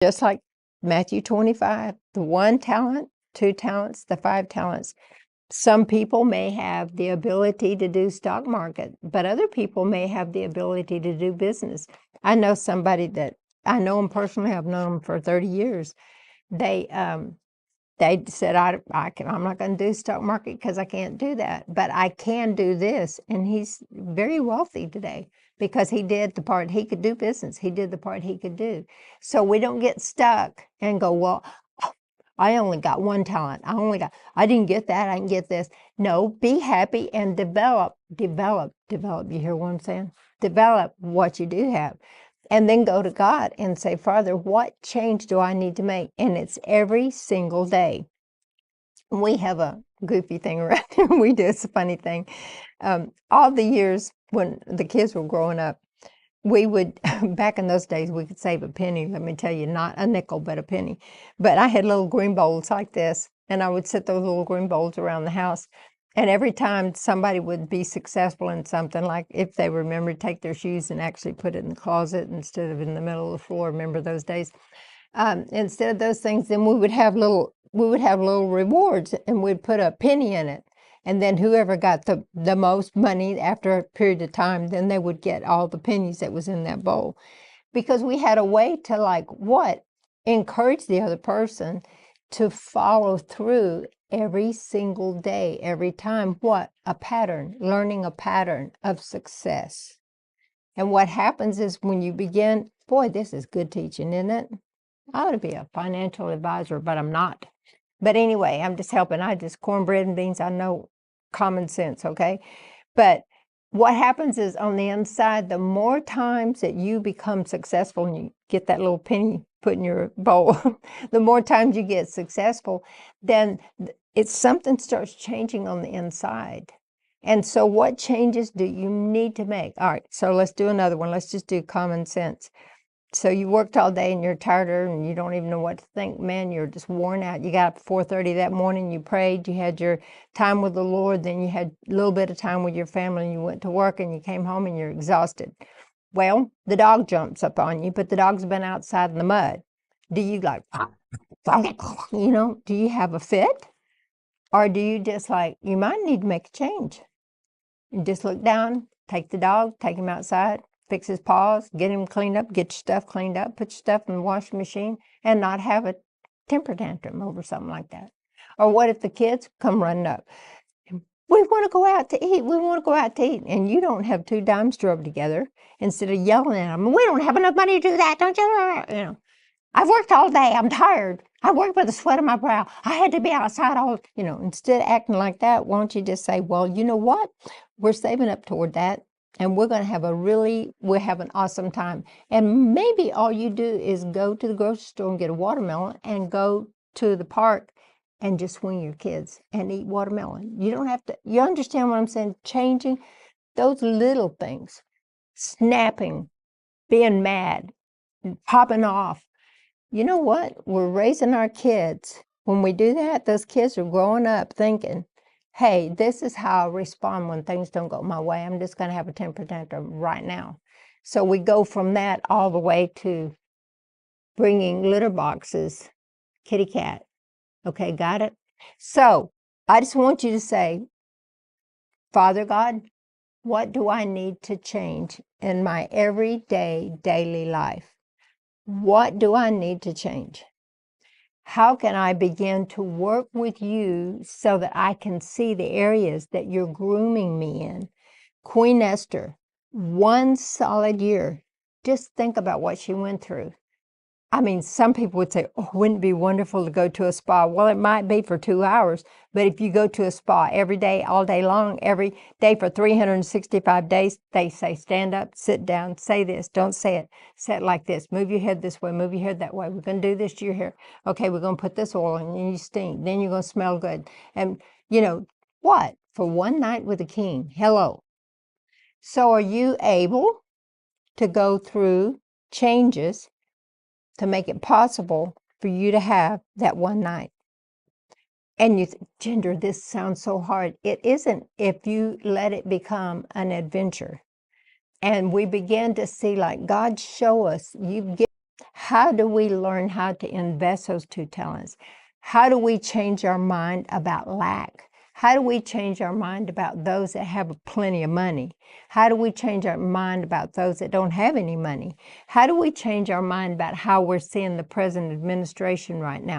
Just like Matthew 25, the 1 talent, 2 talents, the 5 talents. Some people may have the ability to do stock market, but other people may have the ability to do business. I know somebody that I know them personally. I've known them for 30 years. They said, I'm not going to do stock market because I can't do that, but I can do this. And he's very wealthy today because he did the part he could do business. He did the part he could do. So we don't get stuck and go, well, I only got 1 talent. I didn't get that. I didn't get this. No, be happy and develop. You hear what I'm saying? Develop what you do have. And then go to God and say, Father, what change do I need to make? And it's every single day. We have a goofy thing around here. We do. It's a funny thing. All the years when the kids were growing up, we would, back in those days, we could save a penny. Let me tell you, not a nickel, but a penny. But I had little green bowls like this, and I would set those little green bowls around the house. And every time somebody would be successful in something, like if they remember to take their shoes and actually put it in the closet instead of in the middle of the floor, remember those days? Instead of those things, then we would have little rewards, and we'd put a penny in it. And then whoever got the most money after a period of time, then they would get all the pennies that was in that bowl. Because we had a way to encourage the other person to follow through every single day, every time. A pattern, learning a pattern of success. And what happens is when you begin, boy, this is good teaching, isn't it? I ought to be a financial advisor, but I'm not. But anyway, I'm just helping. I just cornbread and beans. I know common sense, okay? But what happens is on the inside, the more times that you become successful and you get that little penny put in your bowl, the more times you get successful, then something starts changing on the inside. And so what changes do you need to make? All right, so let's do another one. Let's just do common sense. So you worked all day and you're tired and you don't even know what to think. Man, you're just worn out. You got up at 4:30 that morning, you prayed, you had your time with the Lord, then you had a little bit of time with your family, and you went to work and you came home and you're exhausted. Well, the dog jumps up on you, but the dog's been outside in the mud. Do you do you have a fit? Or do you just you might need to make a change. You just look down, take the dog, take him outside, fix his paws, get him cleaned up, get your stuff cleaned up, put your stuff in the washing machine, and not have a temper tantrum over something like that. Or what if the kids come running up? We want to go out to eat. We want to go out to eat. And you don't have 2 dimes to rub together. Instead of yelling at them, we don't have enough money to do that, don't you? I've worked all day. I'm tired. I worked with the sweat of my brow. I had to be outside instead of acting like that, why don't you just say, well, you know what? We're saving up toward that. And we're going to have we'll have an awesome time. And maybe all you do is go to the grocery store and get a watermelon and go to the park and just swing your kids and eat watermelon. You don't have to, you understand what I'm saying? Changing those little things, snapping, being mad, popping off. You know what? We're raising our kids. When we do that, those kids are growing up thinking, hey, this is how I respond when things don't go my way. I'm just going to have a temper tantrum right now. So we go from that all the way to bringing litter boxes, kitty cat. Okay, got it? So I just want you to say, Father God, what do I need to change in my everyday, daily life? What do I need to change? How can I begin to work with you so that I can see the areas that you're grooming me in? Queen Esther, 1 solid year. Just think about what she went through. I mean, some people would say, oh, wouldn't it be wonderful to go to a spa? Well, it might be for 2 hours, but if you go to a spa every day, all day long, every day for 365 days, they say, stand up, sit down, say this, don't say it like this, move your head this way, move your head that way. We're going to do this to your hair. Okay, we're going to put this oil in, and you stink. Then you're going to smell good. And what? For 1 night with a king. Hello. So are you able to go through changes to make it possible for you to have that 1 night? And you think, Ginger, this sounds so hard. It isn't if you let it become an adventure. And we begin to see, God, show us, How do we learn how to invest those 2 talents? How do we change our mind about lack? How do we change our mind about those that have plenty of money? How do we change our mind about those that don't have any money? How do we change our mind about how we're seeing the present administration right now?